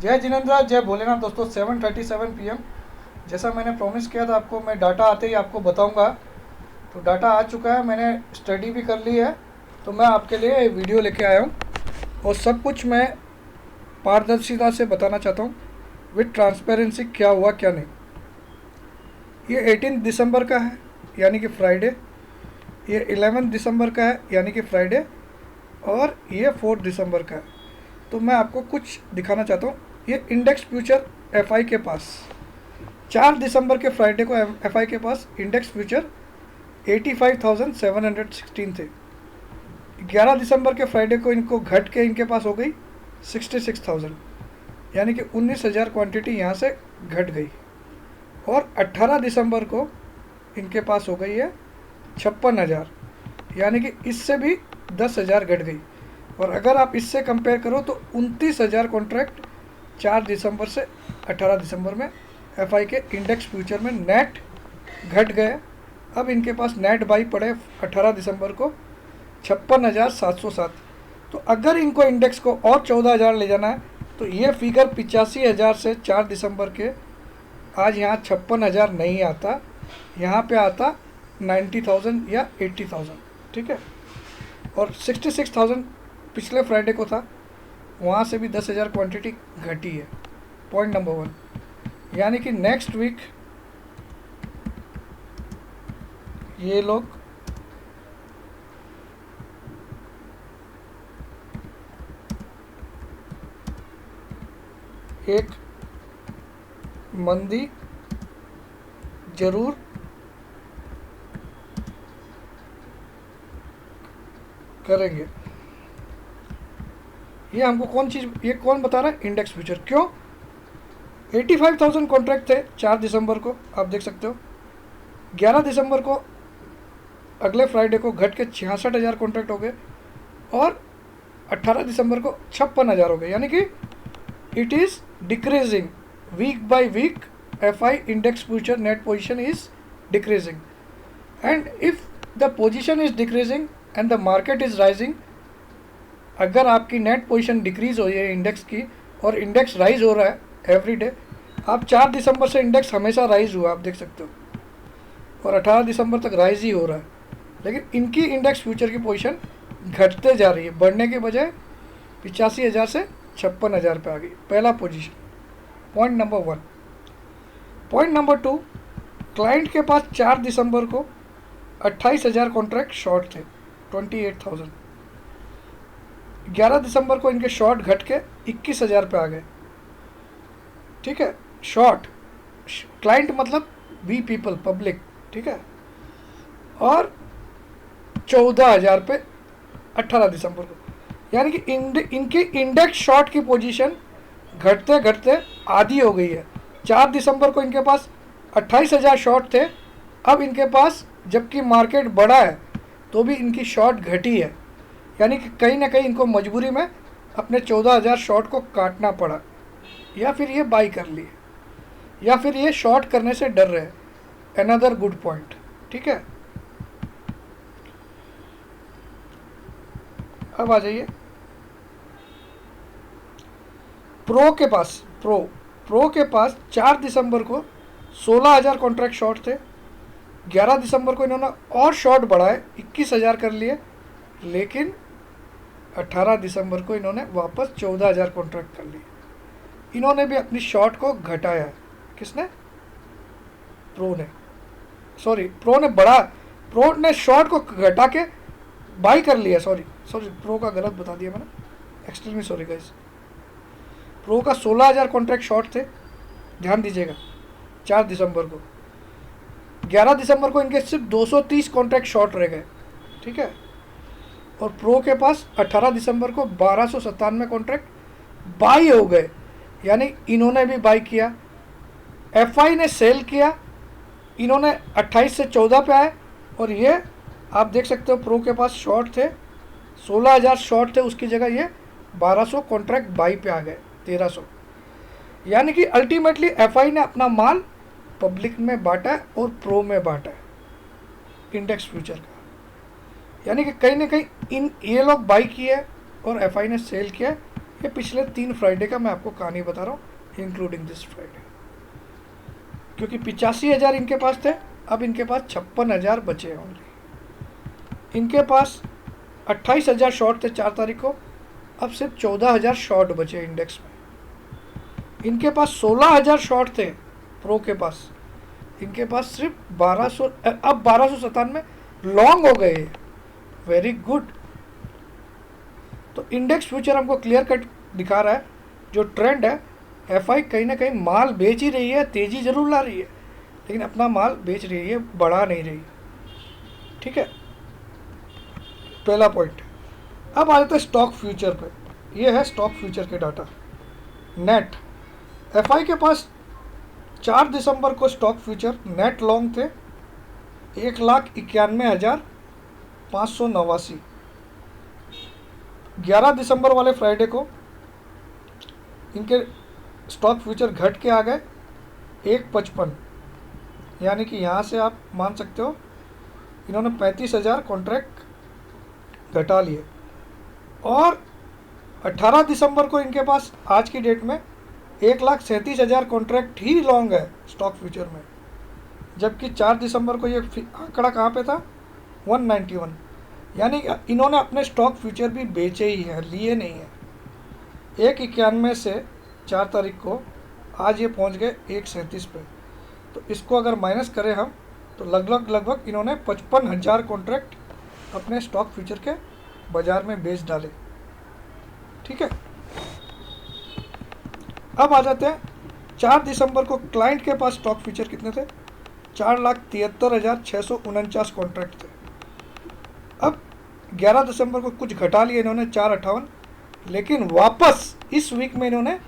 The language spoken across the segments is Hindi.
जय जिनेंद्र, जय भोलेनाथ। दोस्तों 7:37 PM, जैसा मैंने प्रॉमिस किया था आपको, मैं डाटा आते ही आपको बताऊंगा। तो डाटा आ चुका है, मैंने स्टडी भी कर ली है। तो मैं आपके लिए वीडियो लेके आया हूँ और सब कुछ मैं पारदर्शिता से बताना चाहता हूँ, विथ ट्रांसपेरेंसी, क्या हुआ क्या नहीं। ये 18 दिसंबर का है, यानी कि फ्राइडे। ये 11 दिसंबर का है, यानी कि फ्राइडे। और ये 4 दिसंबर का है। तो मैं आपको कुछ दिखाना चाहता हूँ। ये इंडेक्स फ्यूचर एफआई के पास 4 दिसंबर के फ्राइडे को एफआई के पास इंडेक्स फ्यूचर 85,716 थे। 11 दिसंबर के फ्राइडे को इनको घट के इनके पास हो गई 66,000, यानी कि 19,000 क्वांटिटी यहाँ से घट गई। और 18 दिसंबर को इनके पास हो गई है 56,000, यानी कि इससे भी 10,000 घट गई। और अगर आप इससे कंपेयर करो तो 29,000 कॉन्ट्रैक्ट 4 दिसंबर से 18 दिसंबर में एफआई के इंडेक्स फ्यूचर में नेट घट गए। अब इनके पास नेट बाई पड़े 18 दिसंबर को 56,707। तो अगर इनको इंडेक्स को और 14,000 ले जाना है तो ये फिगर 85,000 से 4 दिसंबर के आज यहाँ 56,000 नहीं आता, यहाँ पे आता 90,000 या 80,000। ठीक है। और 66,000 पिछले फ्राइडे को था, वहाँ से भी 10,000 क्वांटिटी घटी है। पॉइंट नंबर 1, यानी कि नेक्स्ट वीक ये लोग एक मंदी जरूर करेंगे। ये हमको ये कौन बता रहा है? Index future. क्यों? 85,000 कॉन्ट्रैक्ट थे 4 दिसंबर को, आप देख सकते हो। 11 दिसंबर को अगले फ्राइडे को घट के 66,000 कॉन्ट्रैक्ट हो गए और 18 दिसंबर को 56,000 हो गए, यानी कि it is decreasing week by week. FI index future net position is decreasing, and if the position is decreasing and the market is rising, अगर आपकी नेट पोजीशन डिक्रीज हो रही है इंडेक्स की और इंडेक्स राइज हो रहा है एवरी डे, आप 4 दिसंबर से इंडेक्स हमेशा राइज हुआ, आप देख सकते हो, और 18 दिसंबर तक राइज ही हो रहा है, लेकिन इनकी इंडेक्स फ्यूचर की पोजीशन घटते जा रही है, बढ़ने के बजाय 85,000 से 56,000 पे आ गई। पहला position, point number 1। Point number 2, client के पास 4 दिसंबर को 28,000 कॉन्ट्रैक्ट शॉर्ट थे, 28,000। 11 दिसंबर को इनके शॉर्ट घट के 21,000 पे आ गए। ठीक है। शॉर्ट क्लाइंट मतलब वी पीपल, पब्लिक। ठीक है। और 14,000 पे 18 दिसंबर को, यानी कि इनकी इंडेक्स शॉर्ट की पोजीशन घटते घटते आधी हो गई है। 4 दिसंबर को इनके पास 28,000 शॉर्ट थे, अब इनके पास जबकि मार्केट बढ़ा है तो भी इनकी शॉर्ट घटी है, यानी कि कहीं ना कहीं इनको मजबूरी में अपने 14,000 शॉर्ट को काटना पड़ा, या फिर ये बाई कर लिए, या फिर ये शॉर्ट करने से डर रहे। Another good point. ठीक है। अब आ जाइए प्रो के पास 4 दिसंबर को 16,000 कॉन्ट्रैक्ट शॉर्ट थे। 11 दिसंबर को इन्होंने और शॉर्ट बढ़ाए, 21,000 कर लिए, लेकिन 18 दिसंबर को इन्होंने वापस 14,000 कॉन्ट्रैक्ट कर लिए। इन्होंने भी अपनी शॉर्ट को घटाया है। किसने? प्रो ने शॉर्ट को घटा के बाई कर लिया। सॉरी, प्रो का गलत बता दिया मैंने, एक्सट्रीमली सॉरी गाइस। प्रो का 16,000 कॉन्ट्रैक्ट शॉर्ट थे, ध्यान दीजिएगा, 4 दिसंबर को। 11 दिसंबर को इनके सिर्फ 230 कॉन्ट्रैक्ट शॉर्ट रह गए। ठीक है। और प्रो के पास 18 दिसंबर को 1297 कॉन्ट्रैक्ट बाई हो गए, यानी इन्होंने भी बाई किया। एफआई ने सेल किया, इन्होंने 28 से 14 पे आए, और ये आप देख सकते हो प्रो के पास शॉर्ट थे 16,000 शॉर्ट थे, उसकी जगह ये 1200 कॉन्ट्रैक्ट बाई पे आ गए, 1300। यानी कि अल्टीमेटली एफआई ने अपना माल पब्लिक में बांटा है और प्रो में बांटा है इंडेक्स फ्यूचर का, यानी कि कहीं ना कहीं ये लोग बाई किए और एफआई ने सेल किया, ये पिछले 3 फ्राइडे का मैं आपको कहानी बता रहा हूँ, इंक्लूडिंग दिस फ्राइडे, क्योंकि 85,000 इनके पास थे, अब इनके पास 56,000 बचे हैं ओनली। इनके पास 28,000 शॉर्ट थे 4 तारीख को, अब सिर्फ 14,000 शॉर्ट बचे इंडेक्स में। इनके पास 16,000 शॉर्ट थे प्रो के पास, इनके पास सिर्फ 1200, अब 1297 लॉन्ग हो गए। Very good. तो इंडेक्स फ्यूचर हमको क्लियर कट दिखा रहा है जो ट्रेंड है, एफआई कहीं ना कहीं माल बेच ही रही है, तेजी जरूर ला रही है लेकिन अपना माल बेच रही है, बढ़ा नहीं रही। ठीक है, पहला पॉइंट। अब आ जाते हैं स्टॉक फ्यूचर पे। ये है स्टॉक फ्यूचर के डाटा। नेट एफआई के पास 4 दिसंबर को स्टॉक फ्यूचर नेट लॉन्ग थे 1,91,589। 11 दिसंबर वाले फ्राइडे को इनके स्टॉक फ्यूचर घट के आ गए 1,55, यानी कि यहाँ से आप मान सकते हो इन्होंने 35,000 कॉन्ट्रैक्ट घटा लिए। और 18 दिसंबर को इनके पास आज की डेट में 1,37,000 कॉन्ट्रैक्ट ही लॉन्ग है स्टॉक फ्यूचर में, जबकि 4 दिसंबर को ये आंकड़ा कहाँ पे था 191, यानी इन्होंने अपने स्टॉक फ्यूचर भी बेचे ही हैं, लिए नहीं हैं। 1,91 से 4 तारीख को आज ये पहुंच गए 1,37 पे। तो इसको अगर माइनस करें हम तो लगभग इन्होंने 55,000 कॉन्ट्रैक्ट अपने स्टॉक फ्यूचर के बाजार में बेच डाले। ठीक है, अब आ जाते हैं 4 दिसंबर को क्लाइंट के पास स्टॉक फ्यूचर कितने थे, 4,73,649 कॉन्ट्रैक्ट थे। अब 11 दिसंबर को कुछ घटा लिए इन्होंने 4,58, लेकिन वापस इस वीक में इन्होंने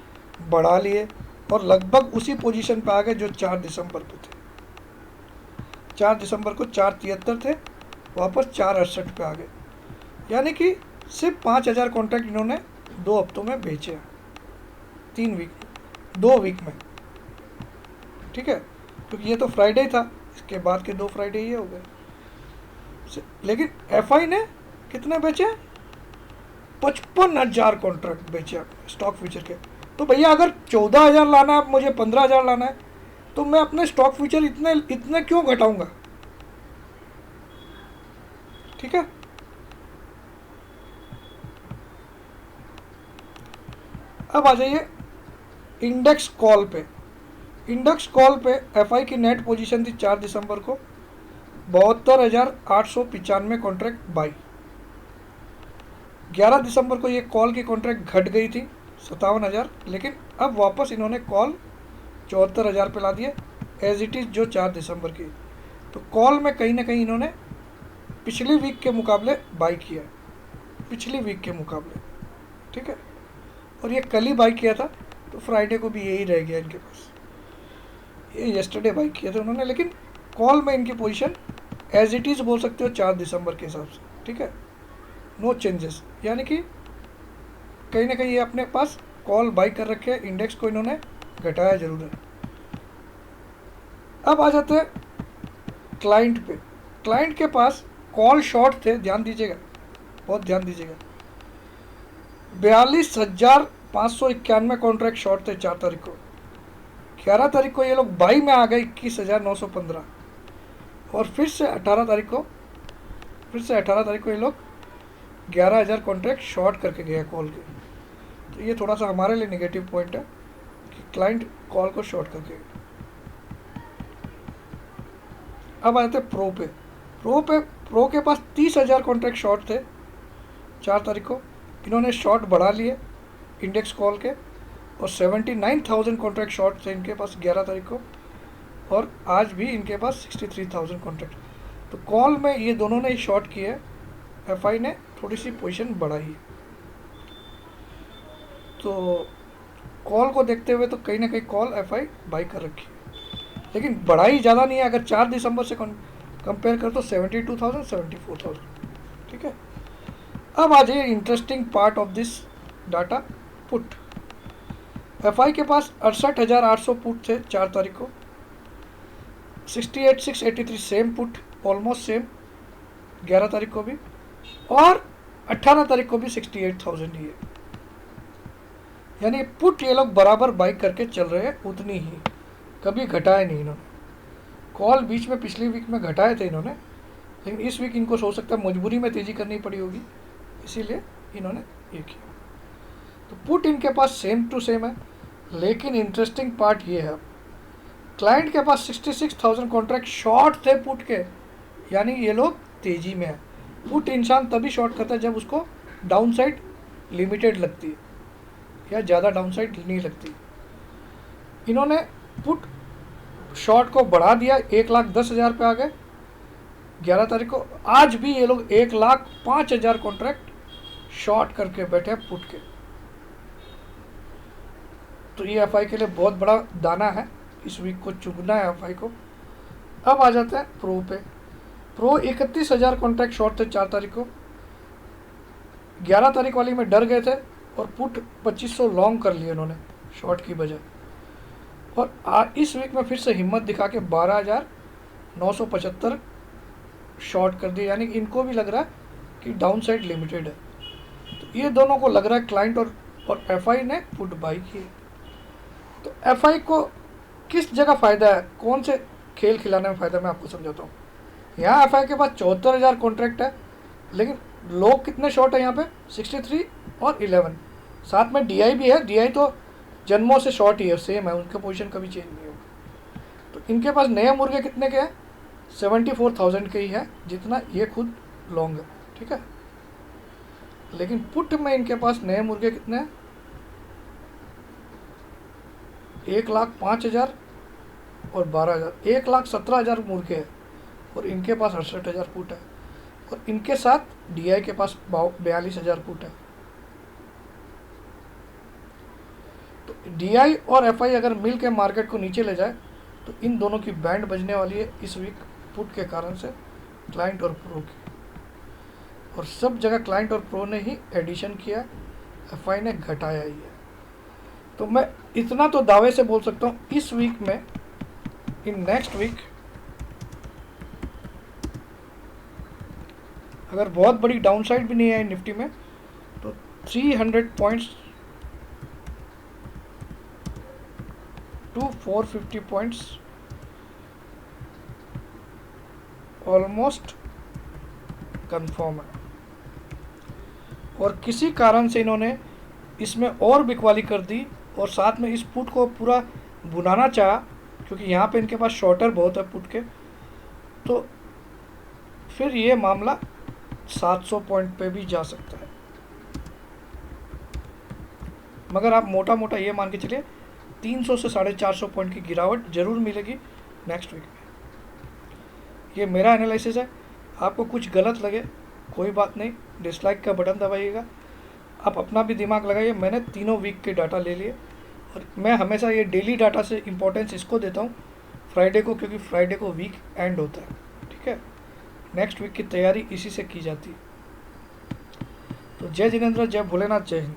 बढ़ा लिए और लगभग उसी पोजीशन पे आ गए जो 4 दिसंबर पे थे। 4 दिसंबर को 4,73 थे, वापस 4,68 पे आ गए, यानी कि सिर्फ 5,000 कॉन्ट्रैक्ट इन्होंने 2 हफ्तों में बेचे हैं, 3 वीक, 2 वीक में। ठीक है, क्योंकि ये तो फ्राइडे था, इसके बाद के 2 फ्राइडे ये हो गए। लेकिन एफआई ने कितने बेचे, 55,000 कॉन्ट्रैक्ट बेचे अपने स्टॉक फ्यूचर के। तो भैया अगर 14,000 लाना है, मुझे 15,000 लाना है, तो मैं अपने स्टॉक फ्यूचर इतने क्यों घटाऊंगा। ठीक है, अब आ जाइए इंडेक्स कॉल पे। इंडेक्स कॉल पे एफआई की नेट पोजीशन थी 4 दिसंबर को 72,895 कॉन्ट्रैक्ट बाई। 11 दिसंबर को ये कॉल की कॉन्ट्रैक्ट घट गई थी 57,000, लेकिन अब वापस इन्होंने कॉल 74,000 पे ला दिए एज इट इज़ जो 4 दिसंबर की। तो कॉल में कहीं ना कहीं इन्होंने पिछली वीक के मुकाबले बाई किया, पिछली वीक के मुकाबले। ठीक है, और ये कल ही बाई किया था, तो फ्राइडे को भी यही रह गया इनके पास। ये यस्टरडे बाई किया था उन्होंने, लेकिन कॉल में इनकी पोजीशन एज इट इज़ बोल सकते हो 4 दिसंबर के हिसाब से। ठीक है, नो चेंजेस, यानी कि कहीं ना कहीं ये अपने पास कॉल बाई कर रखे हैं, इंडेक्स को इन्होंने घटाया जरूर है। अब आ जाते हैं क्लाइंट पे। क्लाइंट के पास कॉल शॉर्ट थे, ध्यान दीजिएगा, बहुत ध्यान दीजिएगा, 42,591 कॉन्ट्रैक्ट शॉर्ट थे 4 तारीख को। 11 तारीख को ये लोग बाई में आ गए 21,915, और फिर से 18 तारीख को ये लोग 11,000 कॉन्ट्रैक्ट शॉर्ट करके गया कॉल के। तो ये थोड़ा सा हमारे लिए नेगेटिव पॉइंट है कि क्लाइंट कॉल को शॉर्ट करके। अब आ जाते हैं प्रो पे। प्रो के पास 30,000 कॉन्ट्रैक्ट शॉर्ट थे 4 तारीख को, इन्होंने शॉर्ट बढ़ा लिए इंडेक्स कॉल के, और 79,000 कॉन्ट्रैक्ट शॉर्ट थे इनके पास 11 तारीख को, और आज भी इनके पास 63,000 कॉन्ट्रैक्ट। तो कॉल में ये दोनों ने ही शॉर्ट किए, एफआई ने थोड़ी सी पोजीशन बढ़ाई है। तो कॉल को देखते हुए तो कहीं ना कहीं कॉल एफआई बाई कर रखी है, लेकिन बढ़ाई ज़्यादा नहीं है। अगर 4 दिसंबर से कंपेयर कर तो 72,000 74,000। ठीक है, अब आ जाइए interesting part of this data, put. FI के पास 68,800 पुट थे 4 तारीख को, 68,683 सेम पुट, ऑलमोस्ट सेम 11 तारीख को भी, और 18 तारीख को भी 68,000 ही है। यानी पुट ये लोग बराबर बाई करके चल रहे हैं उतनी ही, कभी घटाए नहीं इन्होंने। कॉल बीच में पिछली वीक में घटाए थे इन्होंने, लेकिन इस वीक इनको हो सकता है मजबूरी में तेज़ी करनी पड़ी होगी, इसीलिए इन्होंने ये किया। तो पुट इनके पास सेम टू सेम है, लेकिन इंटरेस्टिंग पार्ट ये है, क्लाइंट के पास 66,000 कॉन्ट्रैक्ट शॉर्ट थे पुट के, यानी ये लोग तेज़ी में है। पुट इंसान तभी शॉर्ट करता है जब उसको डाउन साइड लिमिटेड लगती है या ज़्यादा डाउन साइड नहीं लगती। इन्होंने पुट शॉर्ट को बढ़ा दिया, 1,10,000 पे आ गए 11 तारीख को। आज भी ये लोग 1,05,000 कॉन्ट्रैक्ट शॉर्ट करके बैठे हैं पुट के। तो ये एफआई के लिए बहुत बड़ा दाना है, इस वीक को चुगना है एफआई को। अब आ जाते हैं प्रो पे। प्रो 31,000 कॉन्ट्रैक्ट शॉर्ट थे 4 तारीख को, 11 तारीख वाली में डर गए थे और पुट 2500 लॉन्ग कर लिए उन्होंने शॉर्ट की बजाय, और इस वीक में फिर से हिम्मत दिखा के 12,975 शॉर्ट कर दिए, यानी इनको भी लग रहा है कि डाउन साइड लिमिटेड है। तो ये दोनों को लग रहा है क्लाइंट और एफआई ने पुट बाई किए। तो एफआई को किस जगह फ़ायदा है, कौन से खेल खिलाने में फ़ायदा, मैं आपको समझाता हूँ। यहाँ एफआई के पास 74,000 कॉन्ट्रैक्ट है, लेकिन लोग कितने शॉर्ट है यहाँ पे, 63 और 11, साथ में डीआई भी है। डीआई तो जन्मों से शॉर्ट ही है, सेम है, उनका पोजीशन कभी चेंज नहीं होगा। तो इनके पास नए मुर्गे कितने के हैं, 74,000 के ही है, जितना ये खुद लॉन्ग है, ठीक है। लेकिन पुट में इनके पास नए मुर्गे कितने हैं, 1,05,000 और 12,000, 1,17,000 मुर्गे हैं, और इनके पास 68,000 पुट है, और इनके साथ डीआई के पास 42,000 पुट है। तो डीआई और एफआई अगर मिल के मार्केट को नीचे ले जाए तो इन दोनों की बैंड बजने वाली है इस वीक पुट के कारण से, क्लाइंट और प्रो की। और सब जगह क्लाइंट और प्रो ने ही एडिशन किया, एफआई ने घटाया ही है। तो मैं इतना तो दावे से बोल सकता हूँ, इस वीक में, इन नेक्स्ट वीक अगर बहुत बड़ी डाउनसाइड भी नहीं आई निफ्टी में, तो 300 points to 450 points almost confirm है। और किसी कारण से इन्होंने इसमें और बिकवाली कर दी और साथ में इस पुट को पूरा बुनाना चाहा, क्योंकि यहाँ पे इनके पास शॉर्टर बहुत है पुट के, तो फिर ये मामला 700 पॉइंट पे भी जा सकता है। मगर आप मोटा मोटा ये मान के चलिए 300 से 450 पॉइंट की गिरावट जरूर मिलेगी नेक्स्ट वीक में। ये मेरा एनालिसिस है, आपको कुछ गलत लगे कोई बात नहीं, डिसलाइक का बटन दबाइएगा, आप अपना भी दिमाग लगाइए। मैंने तीनों वीक के डाटा ले लिए, और मैं हमेशा ये डेली डाटा से इम्पोर्टेंस इसको देता हूँ फ्राइडे को, क्योंकि फ्राइडे को वीक एंड होता है, ठीक है। नेक्स्ट वीक की तैयारी इसी से की जाती है। तो जय जिनेंद्र, जय भोलेनाथ, जय हिंद।